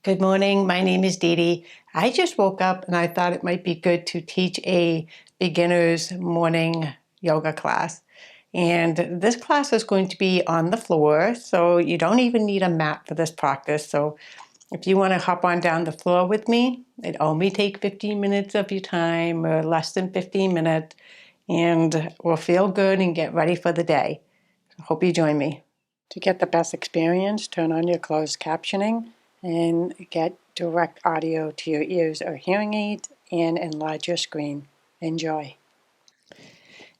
Good morning. My name is Dee Dee. I just woke up and I thought it might be good to teach a beginner's morning yoga class. And this class is going to be on the floor, so you don't even need a mat for this practice. So if you want to hop on down the floor with me, it only take 15 minutes of your time or less than 15 minutes, and we'll feel good and get ready for the day. Hope you join me. To get the best experience, turn on your closed captioning and get direct audio to your ears or hearing aids and enlarge your screen. Enjoy.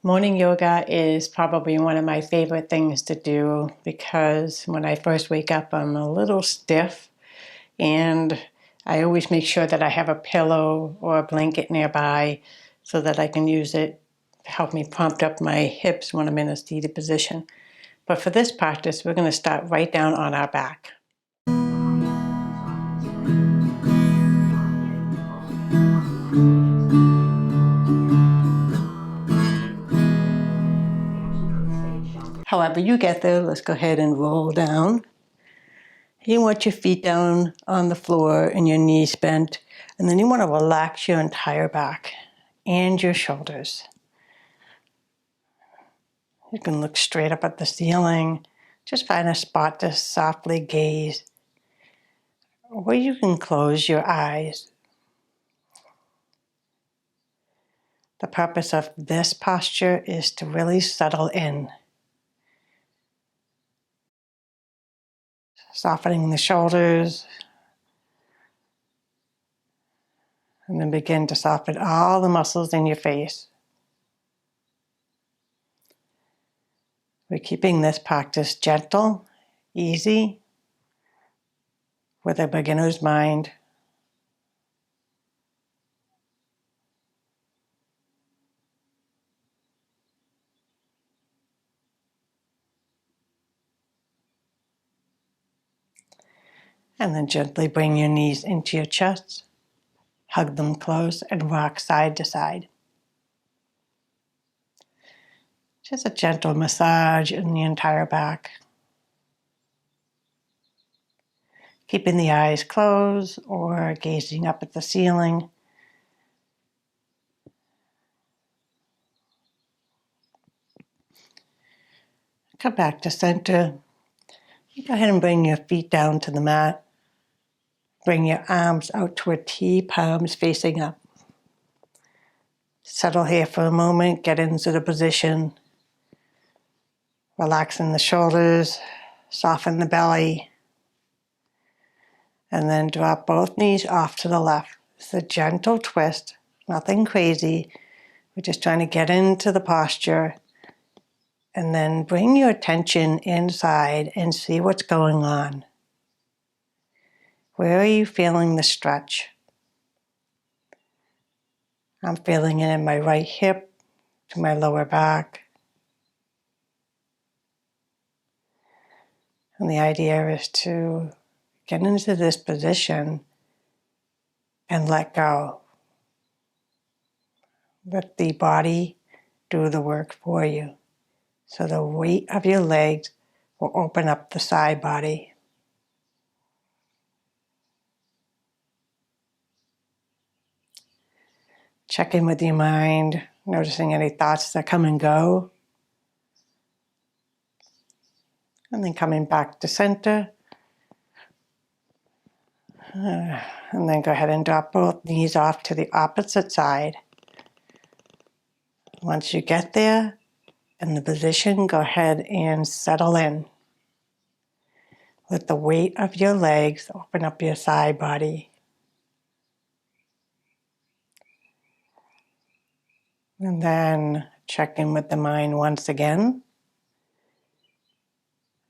Morning yoga is probably one of my favorite things to do because when I first wake up, I'm a little stiff, and I always make sure that I have a pillow or a blanket nearby so that I can use it to help me prompt up my hips when I'm in a seated position. But for this practice, we're going to start right down on our back. However you get there, let's go ahead and roll down. You want your feet down on the floor and your knees bent, and then you want to relax your entire back and your shoulders. You can look straight up at the ceiling. Just find a spot to softly gaze, or you can close your eyes. The purpose of this posture is to really settle in. Softening the shoulders, and then begin to soften all the muscles in your face. We're keeping this practice gentle, easy, with a beginner's mind. And then gently bring your knees into your chest, hug them close, and rock side to side. Just a gentle massage in the entire back. Keeping the eyes closed or gazing up at the ceiling. Come back to center. Go ahead and bring your feet down to the mat. Bring your arms out to a T, palms facing up. Settle here for a moment, get into the position. Relaxing the shoulders, soften the belly, and then drop both knees off to the left. It's a gentle twist, nothing crazy. We're just trying to get into the posture, and then bring your attention inside and see what's going on. Where are you feeling the stretch? I'm feeling it in my right hip to my lower back. And the idea is to get into this position and let go. Let the body do the work for you. So the weight of your legs will open up the side body. Check in with your mind, noticing any thoughts that come and go. And then coming back to center. And then go ahead and drop both knees off to the opposite side. Once you get there in the position, go ahead and settle in. Let the weight of your legs open up your side body. And then check in with the mind once again.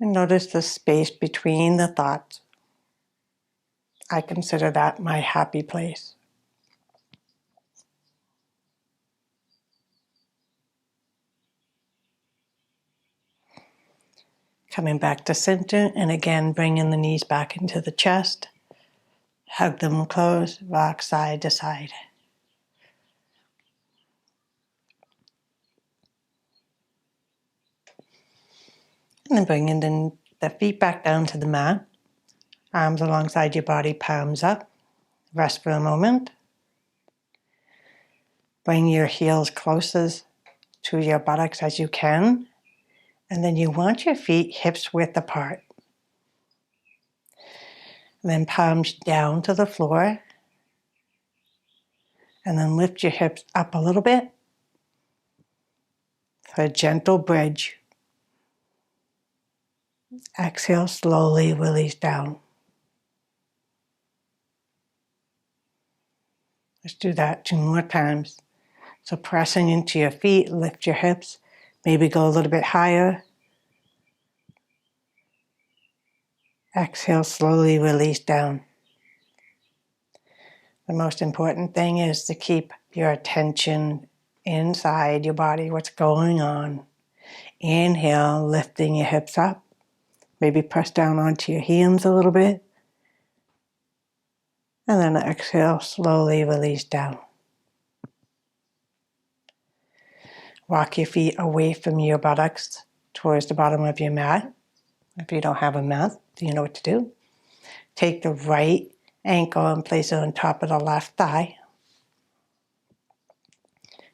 And notice the space between the thoughts. I consider that my happy place. Coming back to center, and again bringing the knees back into the chest. Hug them close, rock side to side. And then bringing the feet back down to the mat. Arms alongside your body, palms up. Rest for a moment. Bring your heels closest to your buttocks as you can. And then you want your feet hips width apart. And then palms down to the floor. And then lift your hips up a little bit for a gentle bridge. Exhale, slowly release down. Let's do that 2 more times. So pressing into your feet, lift your hips, maybe go a little bit higher. Exhale, slowly release down. The most important thing is to keep your attention inside your body, what's going on. Inhale, lifting your hips up. Maybe press down onto your hands a little bit. And then exhale, slowly release down. Walk your feet away from your buttocks towards the bottom of your mat. If you don't have a mat, you know what to do. Take the right ankle and place it on top of the left thigh.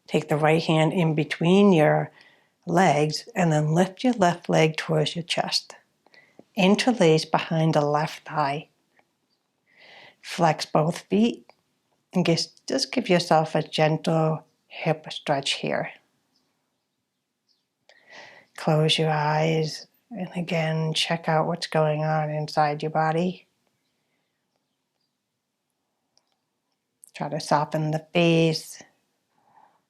Take the right hand in between your legs and then lift your left leg towards your chest. Interlace behind the left thigh. Flex both feet and just give yourself a gentle hip stretch here. Close your eyes and again check out what's going on inside your body. Try to soften the face.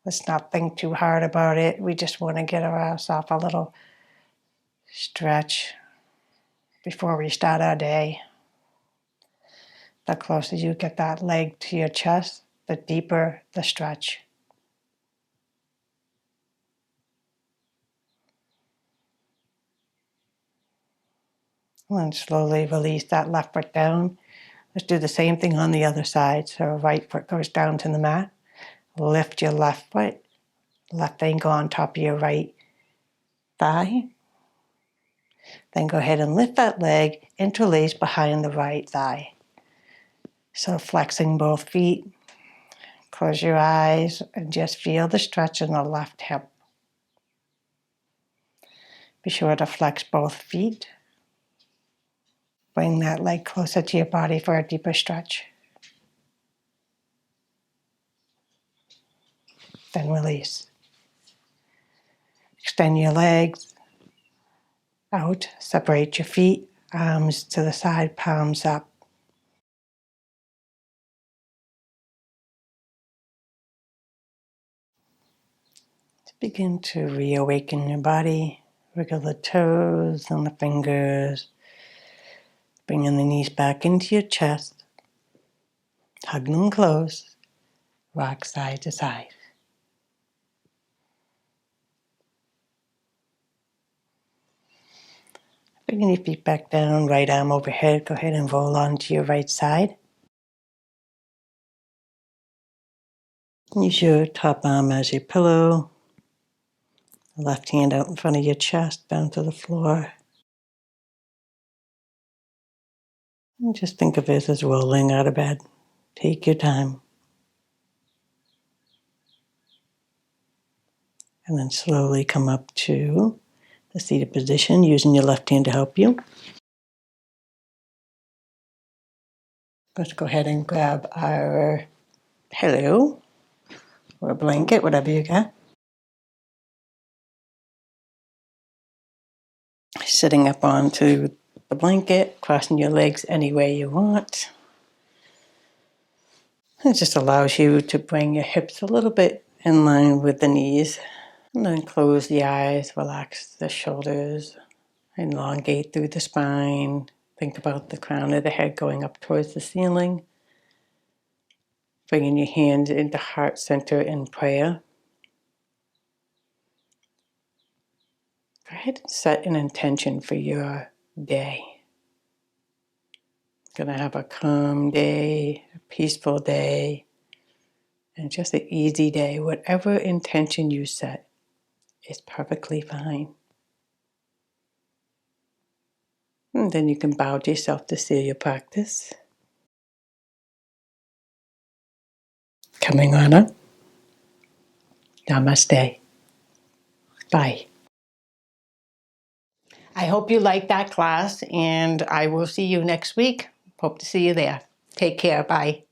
Let's not think too hard about it. We just want to get ourselves a little stretch before we start our day. The closer you get that leg to your chest, the deeper the stretch. And then slowly release that left foot down. Let's do the same thing on the other side. So right foot goes down to the mat. Lift your left foot. Left ankle on top of your right thigh. Then go ahead and lift that leg, interlace behind the right thigh. So flexing both feet. Close your eyes and just feel the stretch in the left hip. Be sure to flex both feet. Bring that leg closer to your body for a deeper stretch. Then release. Extend your legs out. Separate your feet. Arms to the side, palms up. Begin to reawaken your body. Wiggle the toes and the fingers. Bringing the knees back into your chest. Hug them close. Rock side to side. Bringing your feet back down, right arm overhead. Go ahead and roll onto your right side. Use your top arm as your pillow. Left hand out in front of your chest, down to the floor. And just think of it as rolling out of bed. Take your time. And then slowly come up to the seated position, using your left hand to help you. Let's go ahead and grab our pillow or a blanket, whatever you got. Sitting up onto the blanket, crossing your legs any way you want. It just allows you to bring your hips a little bit in line with the knees. And then close the eyes, relax the shoulders, elongate through the spine. Think about the crown of the head going up towards the ceiling. Bringing your hands into heart center in prayer. Go ahead and set an intention for your day. Gonna have a calm day, a peaceful day, and just an easy day. Whatever intention you set is perfectly fine. And then you can bow to yourself to seal your practice. Coming on up. Namaste. Bye. I hope you liked that class, and I will see you next week. Hope to see you there. Take care. Bye.